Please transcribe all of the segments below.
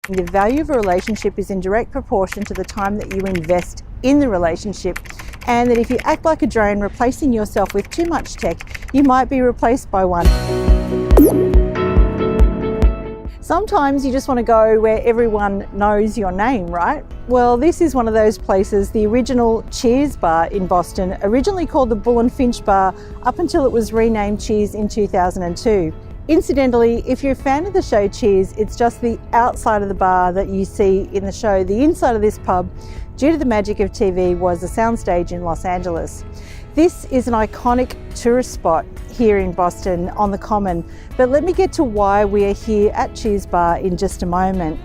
The value of a relationship is in direct proportion to the time that you invest in the relationship, and that if you act like a drone replacing yourself with too much tech, you might be replaced by one. Sometimes you just want to go where everyone knows your name, right? Well, this is one of those places. The original Cheers bar in Boston, originally called the Bull and Finch bar up until it was renamed Cheers in 2002. Incidentally, if you're a fan of the show Cheers, it's just the outside of the bar that you see in the show. The inside of this pub, due to the magic of TV, was a soundstage in Los Angeles. This is an iconic tourist spot here in Boston on the Common, but let me get to why we are here at Cheers Bar in just a moment.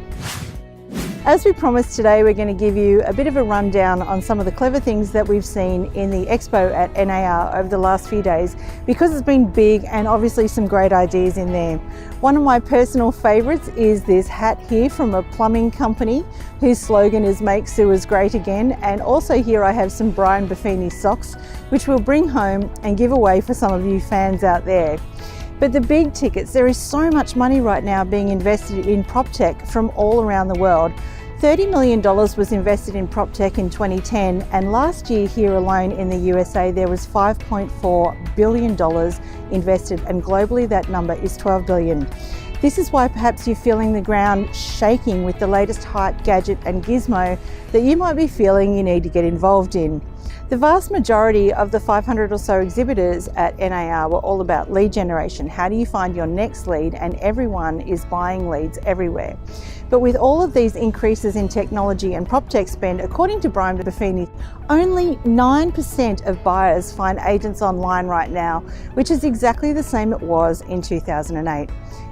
As we promised, today we're going to give you a bit of a rundown on some of the clever things that we've seen in the expo at NAR over the last few days, because it's been big and obviously some great ideas in there. One of my personal favourites is this hat here from a plumbing company whose slogan is "Make Sewers Great Again," and also here I have some Brian Buffini socks which we'll bring home and give away for some of you fans out there. But the big tickets, there is so much money right now being invested in prop tech from all around the world. $30 million was invested in prop tech in 2010, and last year here alone in the USA there was $5.4 billion invested, and globally that number is $12 billion. This is why perhaps you're feeling the ground shaking with the latest hype, gadget and gizmo that you might be feeling you need to get involved in. The vast majority of the 500 or so exhibitors at NAR were all about lead generation. How do you find your next lead? And everyone is buying leads everywhere. But with all of these increases in technology and prop tech spend, according to Brian Buffini, only 9% of buyers find agents online right now, which is exactly the same it was in 2008.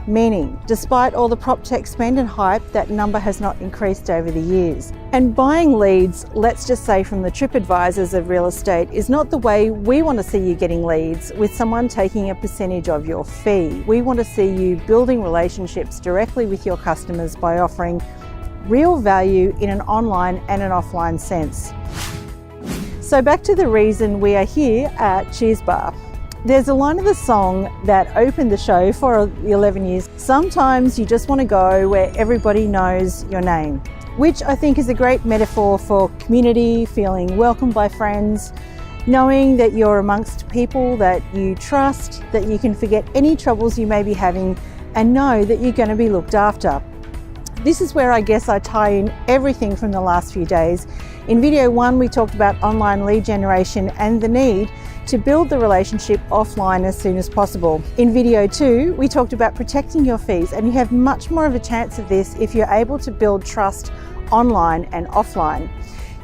Meaning, despite all the prop tech spend and hype, that number has not increased over the years. And buying leads, let's just say from the TripAdvisors of real estate, is not the way we want to see you getting leads with someone taking a percentage of your fee. We want to see you building relationships directly with your customers by offering real value in an online and an offline sense. So back to the reason we are here at Cheers Bar. There's a line of the song that opened the show for the 11 years. Sometimes you just want to go where everybody knows your name, which I think is a great metaphor for community, feeling welcomed by friends, knowing that you're amongst people that you trust, that you can forget any troubles you may be having and know that you're going to be looked after. This is where I guess I tie in everything from the last few days. In video 1, we talked about online lead generation and the need to build the relationship offline as soon as possible. In video 2, we talked about protecting your fees, and you have much more of a chance of this if you're able to build trust online and offline.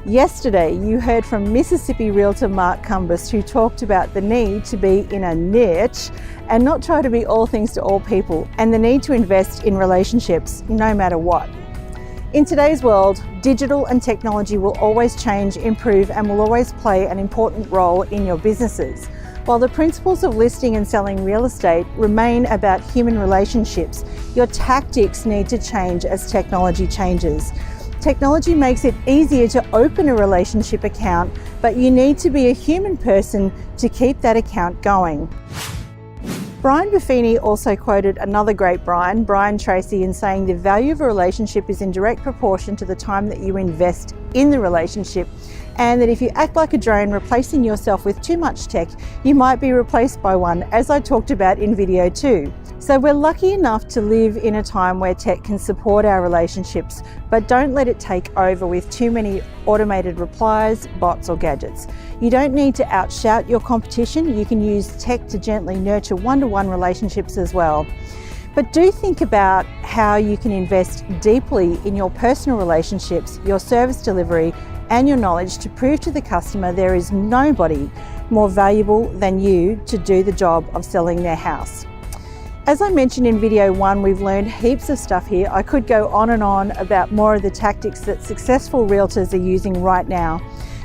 Yesterday, you heard from Mississippi realtor Mark Cumbus, who talked about the need to be in a niche and not try to be all things to all people, and the need to invest in relationships no matter what. In today's world, digital and technology will always change, improve, and will always play an important role in your businesses. While the principles of listing and selling real estate remain about human relationships, your tactics need to change as technology changes. Technology makes it easier to open a relationship account, but you need to be a human person to keep that account going. Brian Buffini also quoted another great Brian Tracy, in saying the value of a relationship is in direct proportion to the time that you invest in the relationship, and that if you act like a drone replacing yourself with too much tech, you might be replaced by one, as I talked about in video 2. So we're lucky enough to live in a time where tech can support our relationships, but don't let it take over with too many automated replies, bots or gadgets. You don't need to outshout your competition. You can use tech to gently nurture one-to-one relationships as well. But do think about how you can invest deeply in your personal relationships, your service delivery and your knowledge to prove to the customer there is nobody more valuable than you to do the job of selling their house. As I mentioned in video 1, we've learned heaps of stuff here. I could go on and on about more of the tactics that successful realtors are using right now.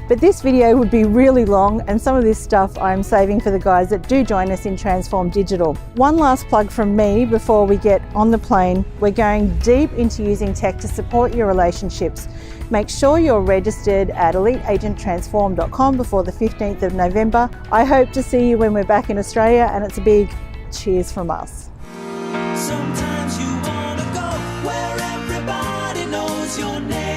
But this video would be really long, and some of this stuff I'm saving for the guys that do join us in Transform Digital. One last plug from me before we get on the plane. We're going deep into using tech to support your relationships. Make sure you're registered at eliteagenttransform.com before the 15th of November. I hope to see you when we're back in Australia, and it's a big cheers from us. Sometimes you wanna go where everybody your name?